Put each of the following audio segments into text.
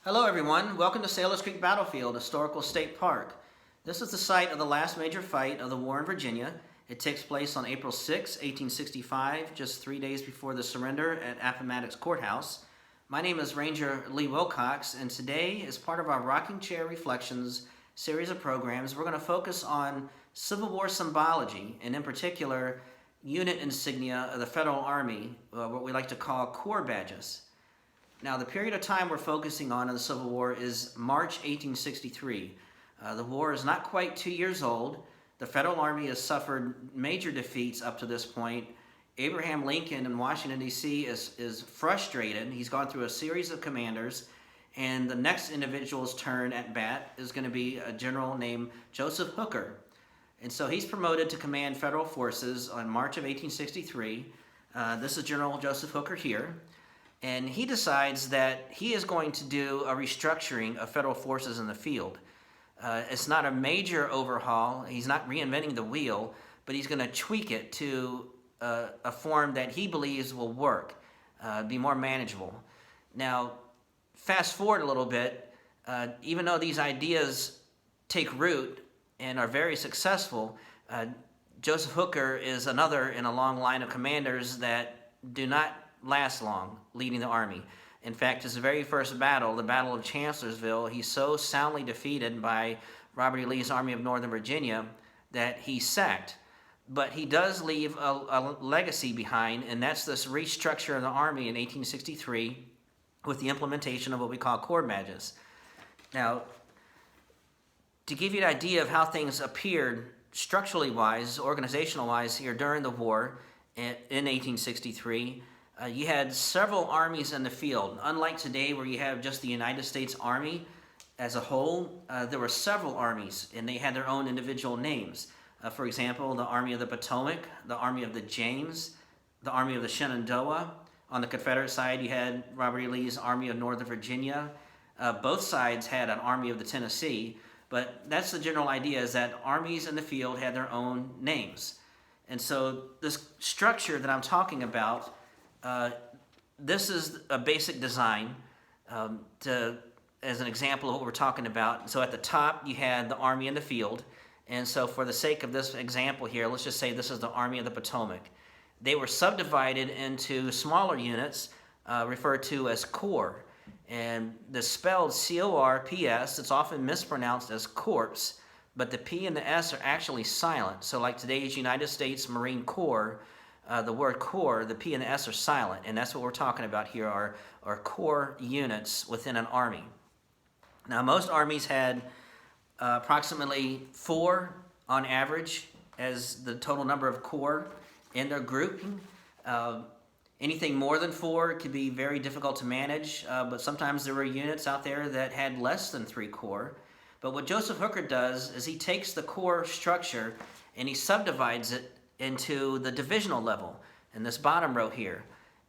Hello everyone, welcome to Sailors Creek Battlefield, Historical State Park. This is the site of the last major fight of the war in Virginia. It takes place on April 6, 1865, just 3 days before the surrender at Appomattox Courthouse. My name is Ranger Lee Wilcox, and today, as part of our Rocking Chair Reflections series of programs, we're going to focus on Civil War symbology, and in particular, unit insignia of the Federal Army, what we like to call Corps badges. Now, the period of time we're focusing on in the Civil War is March 1863. The war is not quite 2 years old. The Federal Army has suffered major defeats up to this point. Abraham Lincoln in Washington, D.C. is frustrated. He's gone through a series of commanders, and the next individual's turn at bat is going to be a general named Joseph Hooker. And so he's promoted to command federal forces on March of 1863. This is General Joseph Hooker here. And he decides that he is going to do a restructuring of federal forces in the field. It's not a major overhaul. He's not reinventing the wheel, but he's going to tweak it to a form that he believes will work, be more manageable. Now, fast forward a little bit, even though these ideas take root and are very successful, Joseph Hooker is another in a long line of commanders that do not last long leading the army. In fact, his very first battle, the Battle of Chancellorsville, he's so soundly defeated by Robert E. Lee's Army of Northern Virginia that he's sacked. But he does leave a legacy behind, and that's this restructure of the Army in 1863 with the implementation of what we call Corps badges. Now, to give you an idea of how things appeared structurally wise, organizational wise here during the war in 1863, you had several armies in the field. Unlike today where you have just the United States Army as a whole, there were several armies and they had their own individual names. For example, the Army of the Potomac, the Army of the James, the Army of the Shenandoah. On the Confederate side, you had Robert E. Lee's Army of Northern Virginia. Both sides had an Army of the Tennessee, but that's the general idea, is that armies in the field had their own names. And so this structure that I'm talking about, this is a basic design as an example of what we're talking about. So at the top, you had the Army in the field. And so for the sake of this example here, let's just say this is the Army of the Potomac. They were subdivided into smaller units referred to as corps. And the spelled C-O-R-P-S, it's often mispronounced as corpse, but the P and the S are actually silent. So like today's United States Marine Corps, the word corps, the P and the S are silent, and that's what we're talking about here, are corps units within an army. Now, most armies had approximately 4 on average as the total number of corps in their grouping. Anything more than 4 could be very difficult to manage, but sometimes there were units out there that had less than 3 corps. But what Joseph Hooker does is he takes the corps structure and he subdivides it into the divisional level in this bottom row here.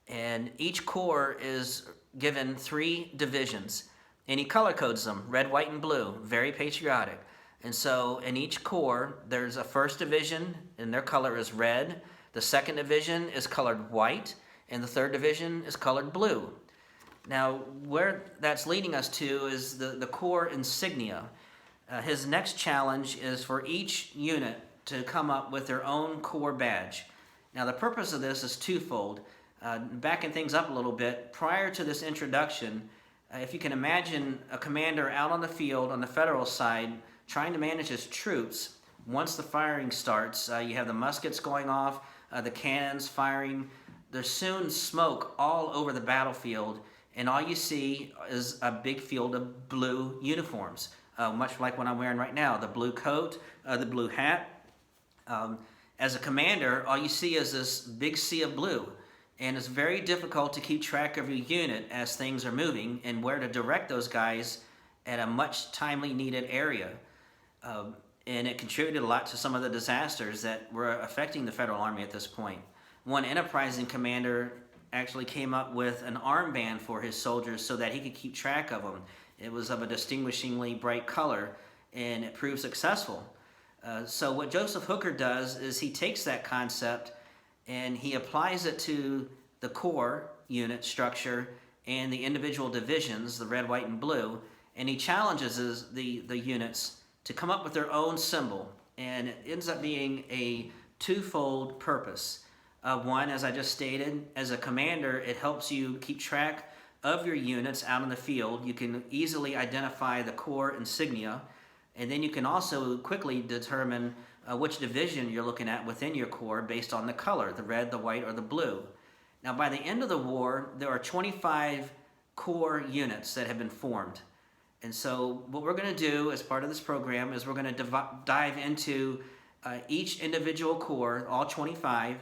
And each corps is given 3 divisions, and he color codes them, red, white, and blue, very patriotic. And so in each corps, there's a first division, and their color is red. The second division is colored white, and the third division is colored blue. Now, where that's leading us to is the corps insignia. His next challenge is for each unit to come up with their own corps badge. Now, the purpose of this is twofold. Backing things up a little bit, prior to this introduction, if you can imagine a commander out on the field on the federal side trying to manage his troops, once the firing starts, you have the muskets going off, the cannons firing. There's soon smoke all over the battlefield, and all you see is a big field of blue uniforms, much like what I'm wearing right now, the blue coat, the blue hat. As a commander, all you see is this big sea of blue, and it's very difficult to keep track of your unit as things are moving and where to direct those guys at a much timely needed area. And it contributed a lot to some of the disasters that were affecting the Federal Army at this point. One enterprising commander actually came up with an armband for his soldiers so that he could keep track of them. It was of a distinguishingly bright color, and it proved successful. So what Joseph Hooker does is he takes that concept and he applies it to the corps unit structure and the individual divisions, the red, white, and blue, and he challenges the units to come up with their own symbol. And it ends up being a twofold purpose. One, as I just stated, as a commander, it helps you keep track of your units out in the field. You can easily identify the corps insignia, and then you can also quickly determine which division you're looking at within your corps based on the color, the red, the white, or the blue. Now, by the end of the war, there are 25 corps units that have been formed. And so what we're going to do as part of this program is we're going to dive into each individual corps, all 25,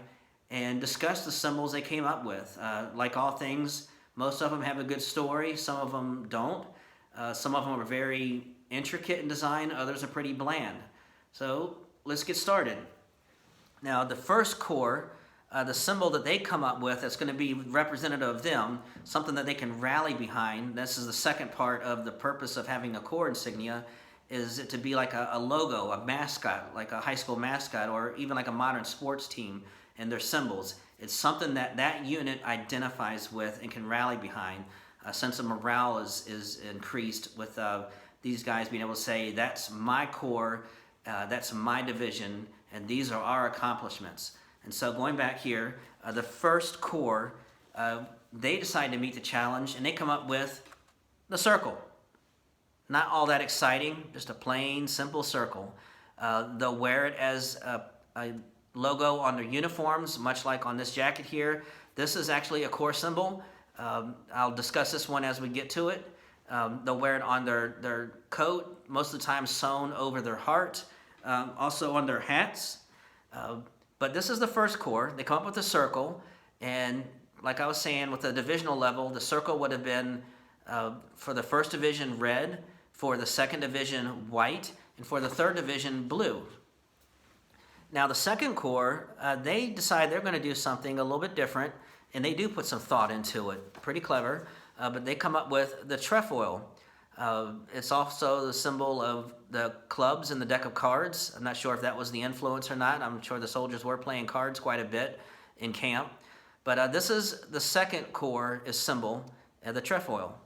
and discuss the symbols they came up with. Like all things, most of them have a good story, some of them don't. Some of them are very intricate in design, others are pretty bland. So let's get started. Now, the first corps, the symbol that they come up with that's going to be representative of them, something that they can rally behind. This is the second part of the purpose of having a corps insignia, is it to be like a logo, a mascot, like a high school mascot, or even like a modern sports team and their symbols. It's something that that unit identifies with and can rally behind. A sense of morale is increased with these guys being able to say, that's my corps, that's my division, and these are our accomplishments. And so going back here, the first corps, they decide to meet the challenge, and they come up with the circle. Not all that exciting, just a plain, simple circle. They'll wear it as a logo on their uniforms, much like on this jacket here. This is actually a corps symbol. I'll discuss this one as we get to it. They'll wear it on their coat, most of the time sewn over their heart, also on their hats. But this is the first corps. They come up with a circle, and like I was saying, with the divisional level, the circle would have been for the first division red, for the second division white, and for the third division blue. Now the second corps, they decide they're going to do something a little bit different, and they do put some thought into it. Pretty clever, but they come up with the trefoil. It's also the symbol of the clubs in the deck of cards. I'm not sure if that was the influence or not. I'm sure the soldiers were playing cards quite a bit in camp. But this is the second corps symbol, the trefoil.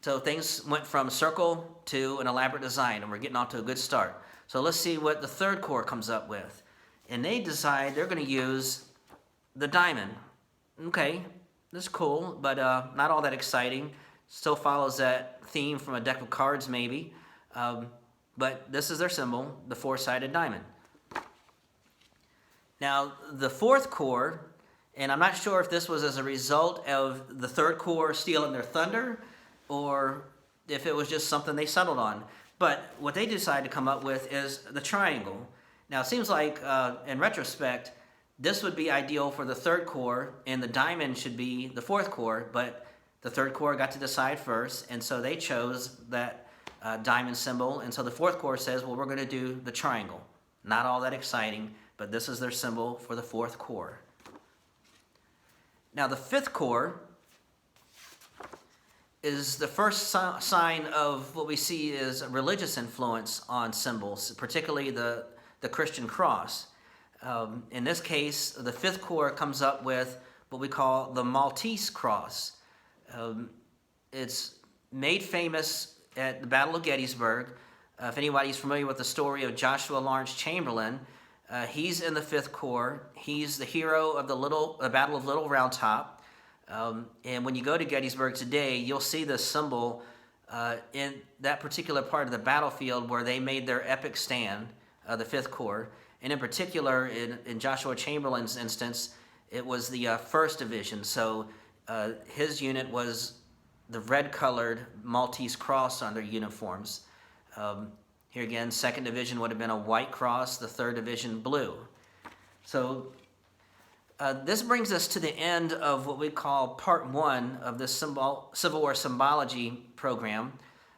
So things went from circle to an elaborate design, and we're getting off to a good start. So let's see what the third corps comes up with. And they decide they're going to use the diamond. Okay, this is cool, but not all that exciting. Still follows that theme from a deck of cards, maybe. But this is their symbol, the four-sided diamond. Now, the fourth corps, and I'm not sure if this was as a result of the third corps stealing their thunder, or if it was just something they settled on. But what they decided to come up with is the triangle. Now, it seems like, in retrospect, this would be ideal for the third corps, and the diamond should be the fourth corps, but the third corps got to decide first, and so they chose that diamond symbol. And so the fourth corps says, well, we're going to do the triangle. Not all that exciting, but this is their symbol for the fourth corps. Now the fifth corps is the first sign of what we see is a religious influence on symbols, particularly the Christian cross. In this case, the fifth corps comes up with what we call the Maltese cross. It's made famous at the Battle of Gettysburg. If anybody's familiar with the story of Joshua Lawrence Chamberlain, he's in the Fifth Corps. He's the hero of the Battle of Little Round Top. And when you go to Gettysburg today, you'll see this symbol in that particular part of the battlefield where they made their epic stand, the Fifth Corps. And in particular, in Joshua Chamberlain's instance, it was the 1st Division. So his unit was the red-colored Maltese cross on their uniforms. Here again, 2nd Division would have been a white cross, the 3rd Division blue. So this brings us to the end of what we call Part 1 of this Civil War Symbology program.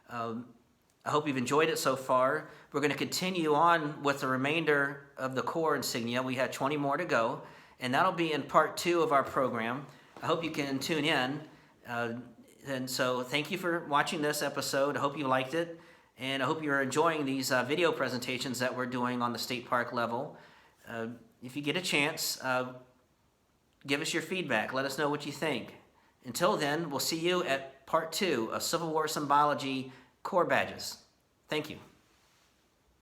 I hope you've enjoyed it so far. We're going to continue on with the remainder of the Corps insignia. We have 20 more to go, and that'll be in Part 2 of our program. I hope you can tune in. And so thank you for watching this episode. I hope you liked it, and I hope you're enjoying these video presentations that we're doing on the state park level. If you get a chance, give us your feedback. Let us know what you think. Until then, we'll see you at part 2 of Civil War Symbology Core Badges. Thank you.